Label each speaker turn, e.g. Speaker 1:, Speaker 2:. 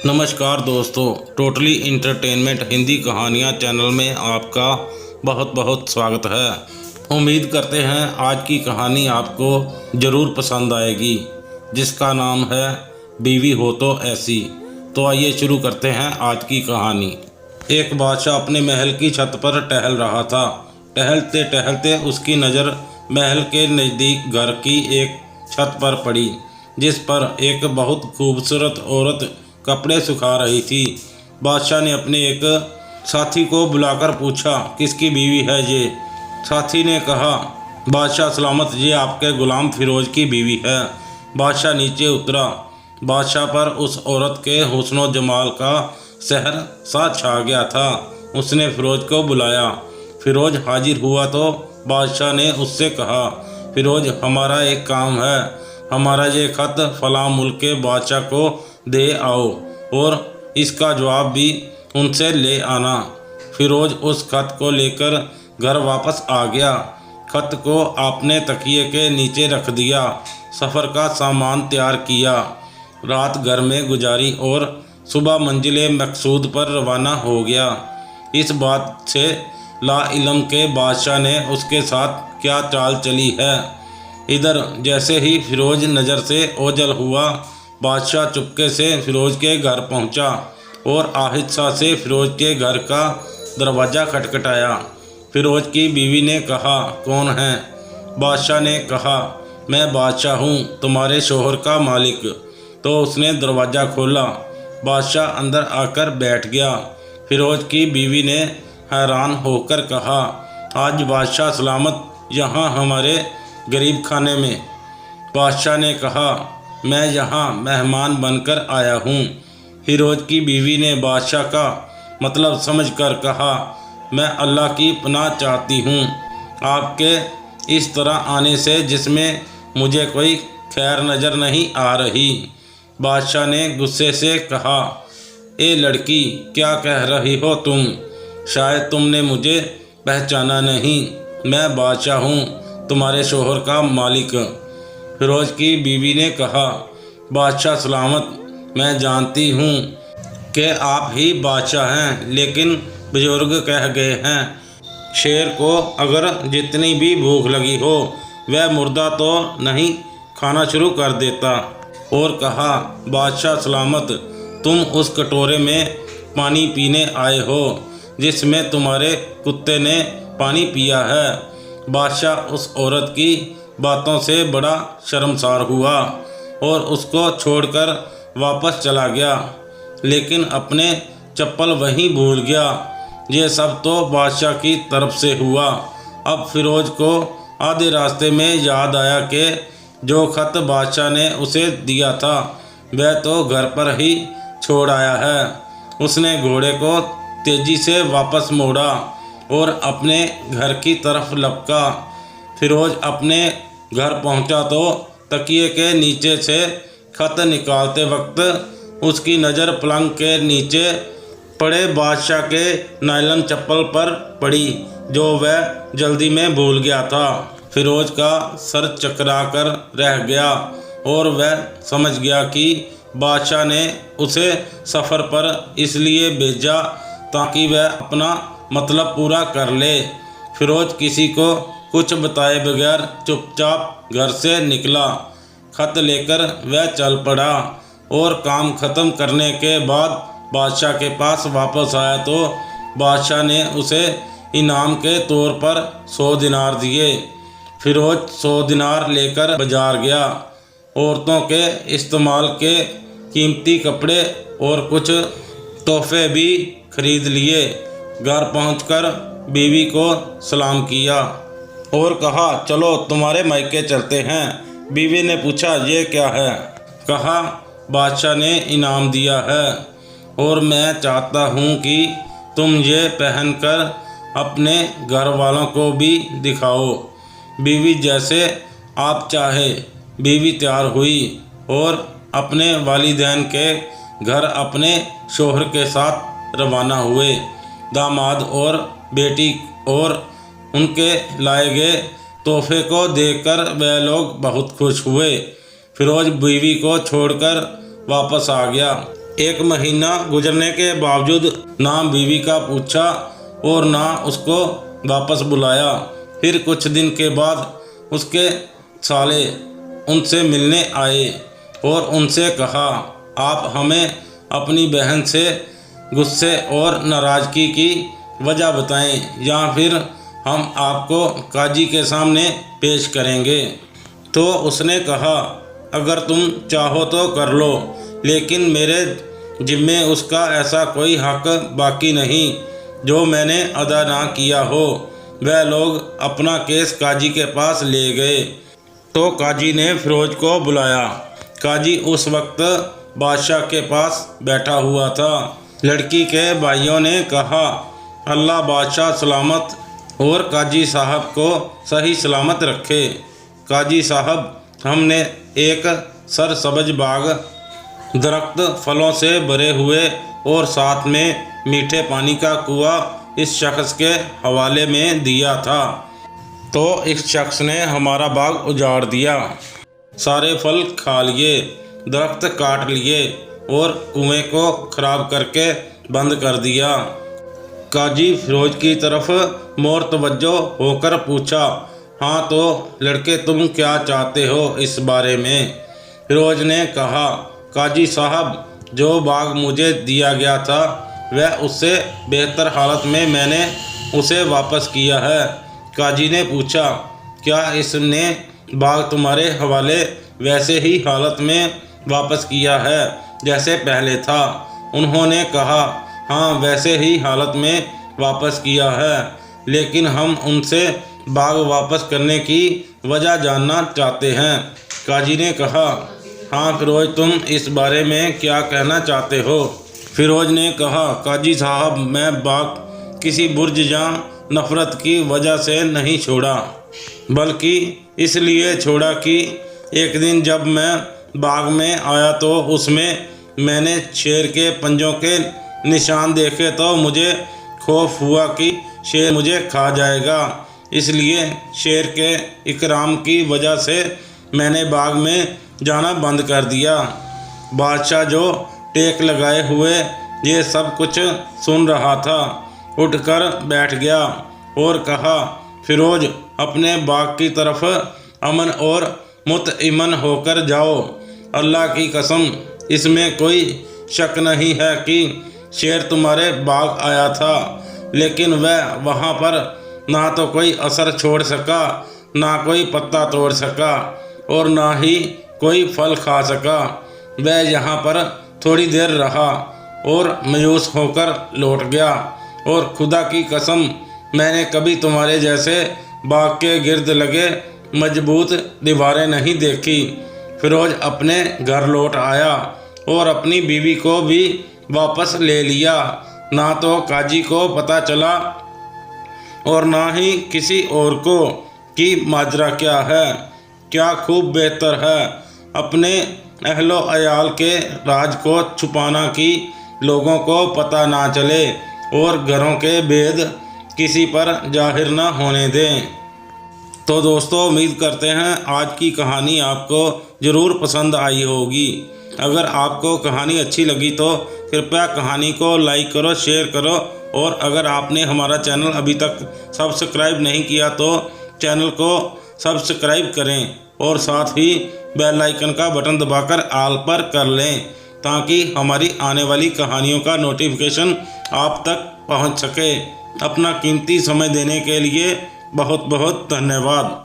Speaker 1: नमस्कार दोस्तों, totally entertainment Hindi कहानियाँ चैनल में आपका बहुत बहुत स्वागत है। उम्मीद करते हैं आज की कहानी आपको ज़रूर पसंद आएगी, जिसका नाम है बीवी हो तो ऐसी। तो आइए शुरू करते हैं आज की कहानी। एक बादशाह अपने महल की छत पर टहल रहा था। टहलते टहलते उसकी नज़र महल के नज़दीक घर की एक छत पर पड़ी, जिस पर एक बहुत खूबसूरत औरत कपड़े सुखा रही थी। बादशाह ने अपने एक साथी को बुलाकर पूछा, किसकी बीवी है ये? साथी ने कहा, बादशाह सलामत, ये आपके गुलाम फिरोज की बीवी है। बादशाह नीचे उतरा। बादशाह पर उस औरत के हुस्न जमाल का सहर सा छा गया था। उसने फिरोज को बुलाया। फिरोज हाजिर हुआ तो बादशाह ने उससे कहा, फिरोज, हमारा एक काम है। हमारा ये खत फलां मुल्क के बादशाह को दे आओ और इसका जवाब भी उनसे ले आना। फिरोज उस खत को लेकर घर वापस आ गया। खत को आपने तकिए के नीचे रख दिया। सफ़र का सामान तैयार किया। रात घर में गुजारी और सुबह मंजिले मकसूद पर रवाना हो गया। इस बात से लाइलम के बादशाह ने उसके साथ क्या चाल चली है। इधर जैसे ही फिरोज नज़र से ओझल हुआ, बादशाह चुपके से फिरोज के घर पहुंचा और आहिस्ता से फिरोज के घर का दरवाज़ा खटखटाया। फिरोज की बीवी ने कहा, कौन है? बादशाह ने कहा, मैं बादशाह हूँ, तुम्हारे शोहर का मालिक। तो उसने दरवाज़ा खोला। बादशाह अंदर आकर बैठ गया। फिरोज की बीवी ने हैरान होकर कहा, आज बादशाह सलामत यहाँ हमारे गरीब खाने में? बादशाह ने कहा, मैं यहाँ मेहमान बनकर आया हूँ। फिरोज की बीवी ने बादशाह का मतलब समझकर कहा, मैं अल्लाह की पनाह चाहती हूँ आपके इस तरह आने से, जिसमें मुझे कोई खैर नज़र नहीं आ रही। बादशाह ने गुस्से से कहा, ए लड़की, क्या कह रही हो तुम? शायद तुमने मुझे पहचाना नहीं। मैं बादशाह हूँ, तुम्हारे शोहर का मालिक। फिरोज की बीवी ने कहा, बादशाह सलामत, मैं जानती हूँ कि आप ही बादशाह हैं, लेकिन बुजुर्ग कह गए हैं, शेर को अगर जितनी भी भूख लगी हो वह मुर्दा तो नहीं खाना शुरू कर देता। और कहा, बादशाह सलामत, तुम उस कटोरे में पानी पीने आए हो जिसमें तुम्हारे कुत्ते ने पानी पिया है। बादशाह उस औरत की बातों से बड़ा शर्मसार हुआ और उसको छोड़कर वापस चला गया, लेकिन अपने चप्पल वहीं भूल गया। ये सब तो बादशाह की तरफ से हुआ। अब फिरोज को आधे रास्ते में याद आया कि जो खत बादशाह ने उसे दिया था वह तो घर पर ही छोड़ आया है। उसने घोड़े को तेज़ी से वापस मोड़ा और अपने घर की तरफ लपका। फिरोज अपने घर पहुंचा तो तकिए के नीचे से खत निकालते वक्त उसकी नज़र पलंग के नीचे पड़े बादशाह के नायलन चप्पल पर पड़ी, जो वह जल्दी में भूल गया था। फिरोज का सर चकरा कर रह गया और वह समझ गया कि बादशाह ने उसे सफ़र पर इसलिए भेजा ताकि वह अपना मतलब पूरा कर ले। फिरोज किसी को कुछ बताए बगैर चुपचाप घर से निकला। खत लेकर वह चल पड़ा और काम ख़त्म करने के बाद बादशाह के पास वापस आया तो बादशाह ने उसे इनाम के तौर पर 100 दिनार दिए। फिरोज 100 दिनार लेकर बाजार गया। औरतों के इस्तेमाल के कीमती कपड़े और कुछ तोहफे भी खरीद लिए। घर पहुंचकर बीवी को सलाम किया और कहा, चलो तुम्हारे मायके चलते हैं। बीवी ने पूछा, ये क्या है? कहा, बादशाह ने इनाम दिया है और मैं चाहता हूँ कि तुम ये पहनकर अपने घर वालों को भी दिखाओ। बीवी, जैसे आप चाहे। बीवी तैयार हुई और अपने वालिदैन के घर अपने शोहर के साथ रवाना हुए। दामाद और बेटी और उनके लाए गए तोहफे को देखकर वह लोग बहुत खुश हुए। फिरोज बीवी को छोड़कर वापस आ गया। 1 महीना गुजरने के बावजूद ना बीवी का पूछा और ना उसको वापस बुलाया। फिर कुछ दिन के बाद उसके साले उनसे मिलने आए और उनसे कहा, आप हमें अपनी बहन से गुस्से और नाराज़गी की वजह बताएं या फिर हम आपको काजी के सामने पेश करेंगे। तो उसने कहा, अगर तुम चाहो तो कर लो, लेकिन मेरे जिम्मे उसका ऐसा कोई हक बाकी नहीं जो मैंने अदा ना किया हो। वह लोग अपना केस काजी के पास ले गए। तो काजी ने फिरोज को बुलाया। काजी उस वक्त बादशाह के पास बैठा हुआ था। लड़की के भाइयों ने कहा, अल्लाह बादशाह सलामत और काजी साहब को सही सलामत रखे। काजी साहब, हमने एक सरसब्ज बाग, दरख्त फलों से भरे हुए और साथ में मीठे पानी का कुआं इस शख्स के हवाले में दिया था, तो इस शख्स ने हमारा बाग उजाड़ दिया, सारे फल खा लिए, दरख्त काट लिए और कुएं को खराब करके बंद कर दिया। काजी फिरोज की तरफ मोर तवज्जो होकर पूछा, हाँ तो लड़के तुम क्या चाहते हो इस बारे में? फिरोज ने कहा, काजी साहब, जो बाग मुझे दिया गया था वह उससे बेहतर हालत में मैंने उसे वापस किया है। काजी ने पूछा, क्या इसने बाग तुम्हारे हवाले वैसे ही हालत में वापस किया है जैसे पहले था? उन्होंने कहा, हाँ वैसे ही हालत में वापस किया है, लेकिन हम उनसे बाग वापस करने की वजह जानना चाहते हैं। काजी ने कहा, हाँ फिरोज, तुम इस बारे में क्या कहना चाहते हो? फिरोज ने कहा, काजी साहब, मैं बाग किसी बुर्ज या नफ़रत की वजह से नहीं छोड़ा, बल्कि इसलिए छोड़ा कि एक दिन जब मैं बाग में आया तो उसमें मैंने शेर के पंजों के निशान देखे तो मुझे खौफ हुआ कि शेर मुझे खा जाएगा। इसलिए शेर के इकराम की वजह से मैंने बाग में जाना बंद कर दिया। बादशाह जो टेक लगाए हुए ये सब कुछ सुन रहा था, उठकर बैठ गया और कहा, फिरोज, अपने बाग की तरफ अमन और मुतइमन होकर जाओ। अल्लाह की कसम, इसमें कोई शक नहीं है कि शेर तुम्हारे बाग आया था, लेकिन वह वहाँ पर ना तो कोई असर छोड़ सका, ना कोई पत्ता तोड़ सका और ना ही कोई फल खा सका। वह यहाँ पर थोड़ी देर रहा और मायूस होकर लौट गया, और खुदा की कसम, मैंने कभी तुम्हारे जैसे बाग के गिर्द लगे मजबूत दीवारें नहीं देखी। फिरोज अपने घर लौट आया और अपनी बीवी को भी वापस ले लिया। ना तो काजी को पता चला और ना ही किसी और को कि माजरा क्या है। क्या खूब बेहतर है अपने अहलो अयाल के राज को छुपाना कि लोगों को पता ना चले और घरों के भेद किसी पर जाहिर ना होने दें। तो दोस्तों, उम्मीद करते हैं आज की कहानी आपको ज़रूर पसंद आई होगी। अगर आपको कहानी अच्छी लगी तो कृपया कहानी को लाइक करो, शेयर करो, और अगर आपने हमारा चैनल अभी तक सब्सक्राइब नहीं किया तो चैनल को सब्सक्राइब करें और साथ ही बेल आइकन का बटन दबाकर ऑल पर कर लें, ताकि हमारी आने वाली कहानियों का नोटिफिकेशन आप तक पहुंच सके। अपना कीमती समय देने के लिए बहुत बहुत धन्यवाद।